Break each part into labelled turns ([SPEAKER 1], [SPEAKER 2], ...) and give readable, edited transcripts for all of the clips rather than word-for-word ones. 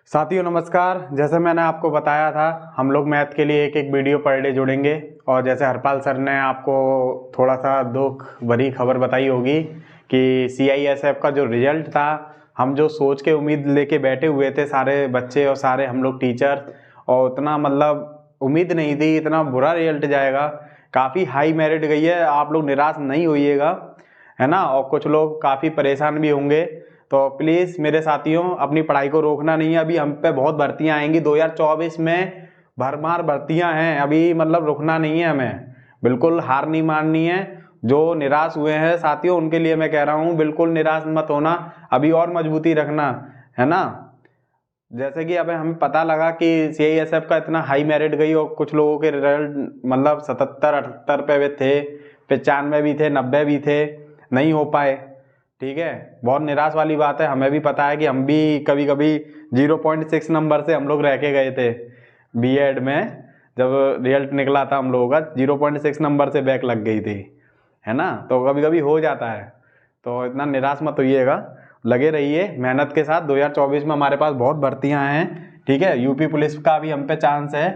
[SPEAKER 1] साथियों नमस्कार। जैसे मैंने आपको बताया था, हम लोग मैथ के लिए एक एक वीडियो पर डे जुड़ेंगे। और जैसे हरपाल सर ने आपको थोड़ा सा दुख भरी खबर बताई होगी कि CISF का जो रिजल्ट था, हम जो सोच के उम्मीद लेके बैठे हुए थे सारे बच्चे और सारे हम लोग टीचर, और उतना मतलब उम्मीद नहीं थी इतना बुरा रिजल्ट जाएगा। काफ़ी हाई मेरिट गई है, आप लोग निराश नहीं होइएगा, है ना। और कुछ लोग काफ़ी परेशान भी होंगे, तो प्लीज़ मेरे साथियों अपनी पढ़ाई को रोकना नहीं है। अभी हम पे बहुत भर्तियां आएंगी 2024 में, भरमार भर्तियां हैं अभी, मतलब रुकना नहीं है हमें, बिल्कुल हार नहीं माननी है। जो निराश हुए हैं साथियों, उनके लिए मैं कह रहा हूँ बिल्कुल निराश मत होना, अभी और मजबूती रखना, है ना। जैसे कि अभी हमें पता लगा कि CISF का इतना हाई मेरिट गई और कुछ लोगों के रिजल्ट मतलब 77-78 पे भी थे, 95 भी थे, 90 भी थे, नहीं हो पाए। ठीक है, बहुत निराश वाली बात है। हमें भी पता है कि हम भी कभी कभी 0.6 नंबर से हम लोग रह के गए थे B.Ed में। जब रिजल्ट निकला था हम लोगों का 0.6 नंबर से बैक लग गई थी, है ना। तो कभी कभी हो जाता है, तो इतना निराश मत होइएगा, लगे रहिए मेहनत के साथ। 2024 में हमारे पास बहुत भर्तियां हैं, ठीक है। यूपी पुलिस का भी हम पे चांस है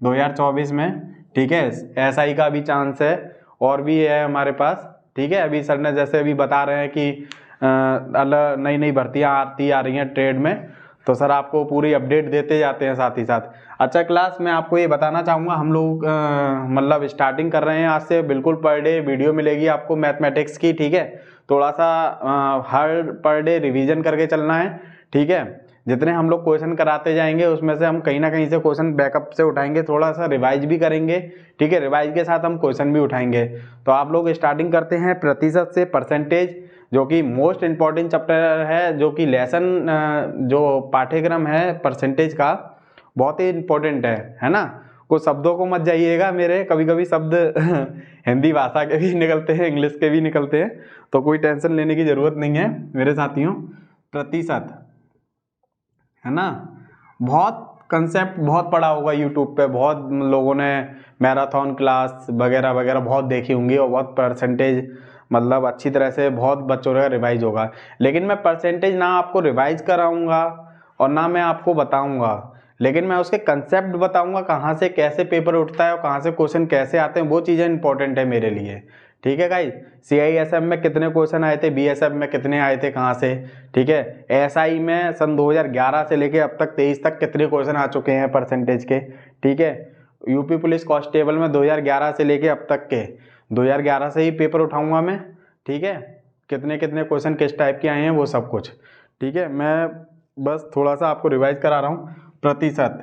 [SPEAKER 1] 2024 में, ठीक है। SI का भी चांस है, और भी है हमारे पास, ठीक है। अभी सर ने जैसे अभी बता रहे हैं कि अलग नई नई भर्तियां आ रही हैं ट्रेड में, तो सर आपको पूरी अपडेट देते जाते हैं साथ ही साथ। अच्छा क्लास, मैं आपको ये बताना चाहूँगा, हम लोग मतलब स्टार्टिंग कर रहे हैं आज से, बिल्कुल पर डे वीडियो मिलेगी आपको मैथमेटिक्स की, ठीक है। थोड़ा सा हर पर डे रिवीजन करके चलना है, ठीक है। जितने हम लोग क्वेश्चन कराते जाएंगे उसमें से हम कहीं ना कहीं से क्वेश्चन बैकअप से उठाएंगे, थोड़ा सा रिवाइज भी करेंगे, ठीक है। रिवाइज के साथ हम क्वेश्चन भी उठाएंगे। तो आप लोग स्टार्टिंग करते हैं प्रतिशत से, परसेंटेज, जो कि मोस्ट इम्पॉर्टेंट चैप्टर है, जो कि लेसन जो पाठ्यक्रम है परसेंटेज का, बहुत ही इम्पोर्टेंट है ना। कुछ शब्दों को मत जाइएगा मेरे, कभी कभी शब्द हिंदी भाषा के भी निकलते हैं, इंग्लिश के भी निकलते हैं, तो कोई टेंशन लेने की ज़रूरत नहीं है मेरे साथियों। प्रतिशत, है ना। बहुत कंसेप्ट बहुत पढ़ा होगा यूट्यूब पे, बहुत लोगों ने मैराथन क्लास वगैरह वगैरह बहुत देखी होंगी, और बहुत परसेंटेज मतलब अच्छी तरह से बहुत बच्चों का रिवाइज होगा। लेकिन मैं परसेंटेज ना आपको रिवाइज कराऊंगा और ना मैं आपको बताऊंगा, लेकिन मैं उसके कंसेप्ट बताऊंगा, कहाँ से कैसे पेपर उठता है और कहाँ से क्वेश्चन कैसे आते हैं, वो चीज़ें इंपॉर्टेंट है मेरे लिए, ठीक है गाइस। CISF में कितने क्वेश्चन आए थे, BSF में कितने आए थे, कहाँ से, ठीक है। SI में सन 2011 से लेके अब तक 23 तक कितने क्वेश्चन आ चुके हैं परसेंटेज के, ठीक है। यूपी पुलिस कांस्टेबल में 2011 से लेके अब तक के 2011 से ही पेपर उठाऊंगा मैं, ठीक है। कितने कितने क्वेश्चन किस टाइप के आए हैं वो सब कुछ, ठीक है। मैं बस थोड़ा सा आपको रिवाइज करा रहा हूँ। प्रतिशत,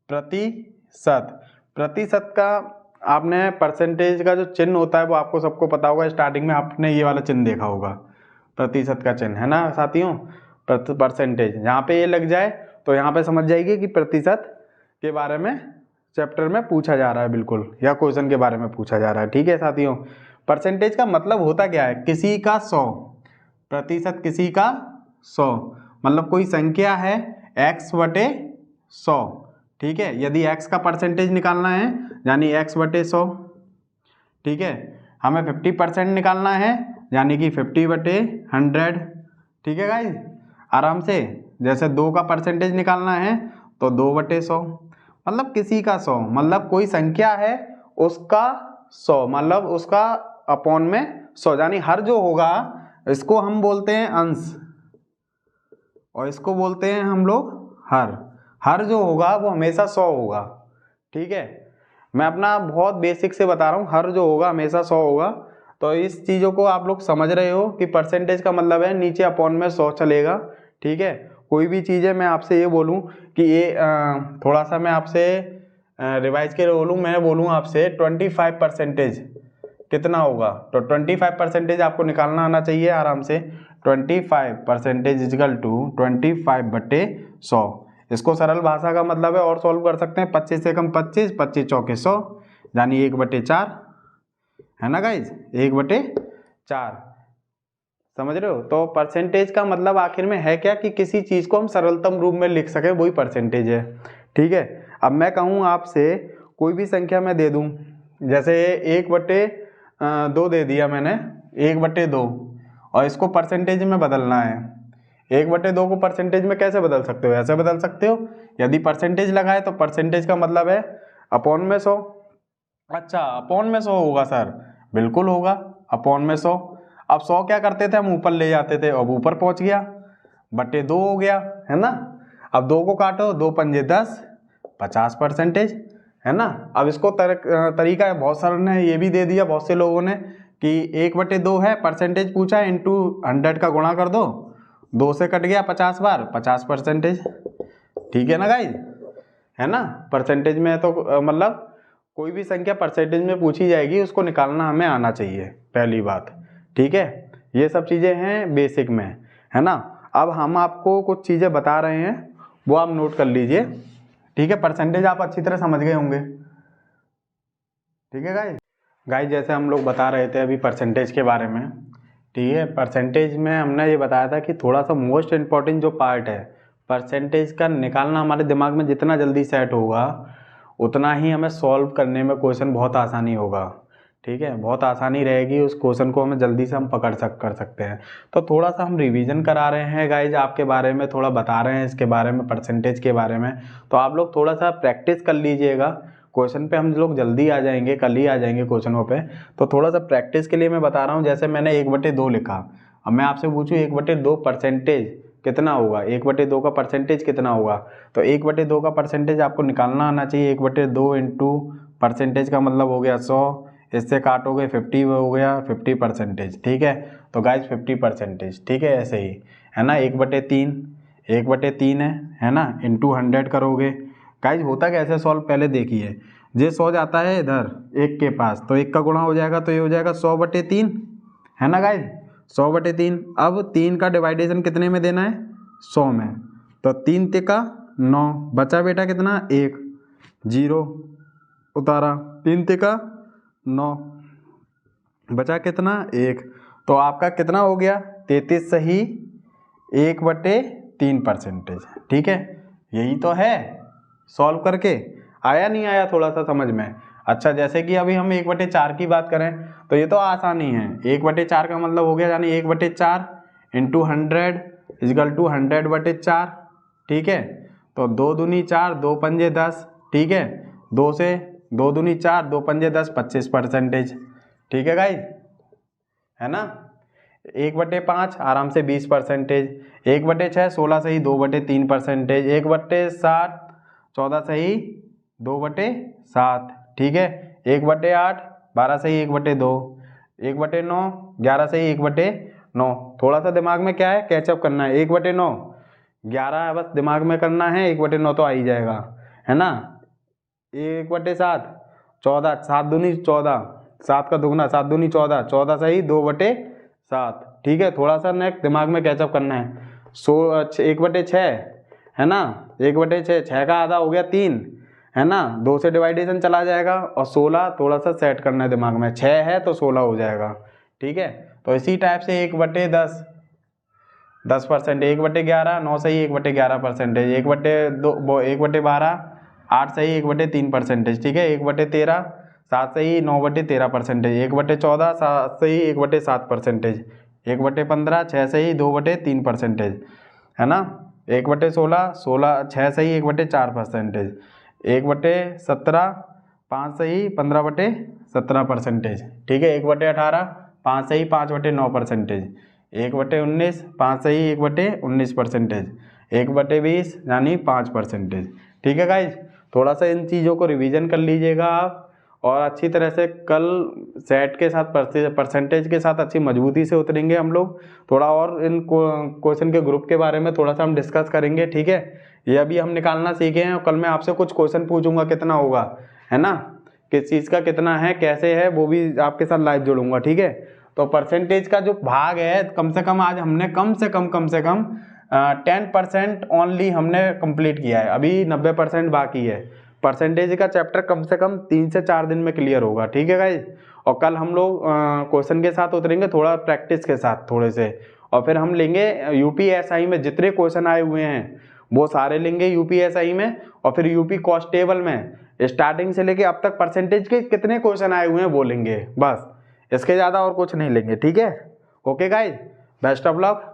[SPEAKER 1] प्रतिशत, प्रतिशत का आपने परसेंटेज का जो चिन्ह होता है वो आपको सबको पता होगा, स्टार्टिंग में आपने ये वाला चिन्ह देखा होगा, प्रतिशत का चिन्ह, है ना साथियों। परसेंटेज यहाँ पे ये लग जाए तो यहाँ पे समझ जाइए कि प्रतिशत के बारे में चैप्टर में पूछा जा रहा है बिल्कुल, या क्वेश्चन के बारे में पूछा जा रहा है, ठीक है साथियों। परसेंटेज का मतलब होता क्या है, किसी का 100, प्रतिशत किसी का 100, मतलब कोई संख्या है x/100, ठीक है। यदि x का परसेंटेज निकालना है यानी x/100, ठीक है। हमें 50% निकालना है यानी कि 50/100, ठीक है गाइज। आराम से, जैसे 2 का परसेंटेज निकालना है तो 2/100, मतलब किसी का 100, मतलब कोई संख्या है उसका 100, मतलब उसका अपॉन में 100, यानी हर जो होगा इसको हम बोलते हैं अंश, और इसको बोलते हैं हम लोग हर। हर जो होगा वो हमेशा 100 होगा, ठीक है। मैं अपना बहुत बेसिक से बता रहा हूँ, हर जो होगा हमेशा 100 होगा। तो इस चीज़ों को आप लोग समझ रहे हो कि परसेंटेज का मतलब है नीचे अपॉन में 100 चलेगा, ठीक है। कोई भी चीज़ है, मैं आपसे ये बोलूँ कि ये थोड़ा सा मैं आपसे रिवाइज के बोलूँ, मैं बोलूँ आपसे 25% कितना होगा, तो 25% आपको निकालना आना चाहिए आराम से। 25% इजिकल टू 25/100, इसको सरल भाषा का मतलब है और सॉल्व कर सकते हैं, 25 से कम 25, 25 चौके 100, यानी 1/4, है ना गाइज, 1/4, समझ रहे हो। तो परसेंटेज का मतलब आखिर में है क्या, कि किसी चीज़ को हम सरलतम रूप में लिख सके, वही परसेंटेज है, ठीक है। अब मैं कहूँ आपसे, कोई भी संख्या मैं दे दूँ, जैसे 1/2 दे दिया मैंने, 1/2, और इसको परसेंटेज में बदलना है, 1/2 को परसेंटेज में कैसे बदल सकते हो, ऐसे बदल सकते हो। यदि परसेंटेज लगाए तो परसेंटेज का मतलब है अपॉन में 100। अच्छा, अपॉन में 100 होगा सर, बिल्कुल होगा, अपॉन में 100। अब 100 क्या करते थे हम, ऊपर ले जाते थे, अब ऊपर पहुंच गया, बटे 2 हो गया, है ना। अब 2 को काटो, 2 पंजे 10, 50%, है ना। अब इसको तरीका है, बहुत सारों ने ये भी दे दिया, बहुत से लोगों ने, कि 1/2 है, परसेंटेज पूछा, इंटू 100 का गुणा कर दो, 2 से कट गया 50 बार, 50%। ठीक है ना गाइज, है ना। परसेंटेज में तो मतलब कोई भी संख्या परसेंटेज में पूछी जाएगी, उसको निकालना हमें आना चाहिए, पहली बात। ठीक है, ये सब चीज़ें हैं बेसिक में, है ना। अब हम आपको कुछ चीज़ें बता रहे हैं, वो आप नोट कर लीजिए। ठीक है, परसेंटेज आप अच्छी तरह समझ गए होंगे। ठीक है गाइज, जैसे हम लोग बता रहे थे अभी परसेंटेज के बारे में। ठीक है, परसेंटेज में हमने ये बताया था कि थोड़ा सा मोस्ट इम्पॉर्टेंट जो पार्ट है परसेंटेज का निकालना, हमारे दिमाग में जितना जल्दी सेट होगा उतना ही हमें सॉल्व करने में क्वेश्चन बहुत आसानी होगा। ठीक है, बहुत आसानी रहेगी, उस क्वेश्चन को हमें जल्दी से हम कर सकते हैं। तो थोड़ा सा हम रिवीजन करा रहे हैं गाइज, आपके बारे में थोड़ा बता रहे हैं इसके बारे में, परसेंटेज के बारे में। तो आप लोग थोड़ा सा प्रैक्टिस कर लीजिएगा, क्वेश्चन पे हम लोग जल्दी आ जाएंगे, कल ही आ जाएंगे क्वेश्चनों पे। तो थोड़ा सा प्रैक्टिस के लिए मैं बता रहा हूँ। जैसे मैंने 1/2 लिखा, अब मैं आपसे पूछूँ 1/2 परसेंटेज कितना होगा, 1/2 का परसेंटेज कितना होगा। तो 1/2 का परसेंटेज आपको निकालना आना चाहिए। 1/2 इंटू परसेंटेज का मतलब हो गया 100, इससे काटोगे 50 हो गया 50%। ठीक है, तो गाइज 50%। ठीक है, ऐसे ही है ना। 1/3 है ना, इंटू 100 करोगे। गाइज होता कैसे सॉल्व, पहले देखिए, ये 100 जाता है इधर 1 के पास, तो 1 का गुणा हो जाएगा, तो ये हो जाएगा 100/3, है ना गाइज, 100/3। अब 3 का डिवाइडेशन कितने में देना है, 100 में, तो 3 तिका 9, बचा बेटा कितना, 1, 0 उतारा, 3 तिका 9, बचा कितना, 1। तो आपका कितना हो गया, 33 सही 1/3%। ठीक है, यही तो है, सॉल्व करके आया नहीं आया थोड़ा सा समझ में। अच्छा, जैसे कि अभी हम 1/4 की बात करें तो ये तो आसानी है। 1/4 का मतलब हो गया, यानी 1/4 इंटू 100 इजकल टू 100/4। ठीक है, तो 2 दूनी 4, 2 पंजे 10। ठीक है, 2 से 2 दूनी 4, 2 पंजे 10, 25%। ठीक है गाइज, है ना। 1/5 आराम से 20%। 1/6 16 सही 2/3%। 1/7 14 सही 2/7। ठीक है, 1/8 12 सही 1/2। 1/9 11 सही 1/9। थोड़ा सा दिमाग में क्या है, कैचअप करना है। 1/9 11 बस दिमाग में करना है, 1/9 तो आ ही जाएगा, है ना। 1/7 14, 7 दूनी 14, 7 का दुगना 7 दूनी 14, 14 सही 2/7। ठीक है, थोड़ा सा नेक्स्ट दिमाग में कैचअप करना है। 1/6 है ना, 1/6 6 का आधा हो गया 3, है ना, 2 से डिवाइडेशन चला जाएगा, और 16 थोड़ा सा सेट करना है दिमाग में, 6 है तो 16 हो जाएगा। ठीक है, तो इसी टाइप से 1/10 10%। 1/11 9 सही 1/11%। 1/2 1/12 8 सही 1/3%। ठीक है, 1/13 7 सही 9/13%। 1/14 7 सही 1/7%। 1/15 6 सही 2/3%, है ना। 1/16 6 सही 1/4%। 1/17 5 सही 15/17%। ठीक है, 1/18 5 सही 5/9%। 1/19 5 सही 1/19%। 1/20 यानी 5%। ठीक है गाइज, थोड़ा सा इन चीज़ों को रिवीजन कर लीजिएगा आप, और अच्छी तरह से कल सेट के साथ परसेंटेज के साथ अच्छी मजबूती से उतरेंगे हम लोग। थोड़ा और इन क्वेश्चन के ग्रुप के बारे में थोड़ा सा हम डिस्कस करेंगे। ठीक है, ये अभी हम निकालना सीखे हैं, कल मैं आपसे कुछ क्वेश्चन पूछूंगा कितना होगा, है ना, किस चीज़ का कितना है कैसे है, वो भी आपके साथ लाइव जोड़ूंगा। ठीक है, तो परसेंटेज का जो भाग है कम से कम आज हमने कम से कम 10% ओनली हमने कंप्लीट किया है, अभी 90% बाकी है। परसेंटेज का चैप्टर कम से कम 3 से 4 दिन में क्लियर होगा। ठीक है गाइज, और कल हम लोग क्वेश्चन के साथ उतरेंगे, थोड़ा प्रैक्टिस के साथ थोड़े से, और फिर हम लेंगे यूपीएसआई में जितने क्वेश्चन आए हुए हैं वो सारे लेंगे यूपीएसआई में, और फिर यूपी कांस्टेबल में स्टार्टिंग से लेके अब तक परसेंटेज के कितने क्वेश्चन आए हुए हैं वो लेंगे, बस इसके ज़्यादा और कुछ नहीं लेंगे। ठीक है, okay guys, best of luck.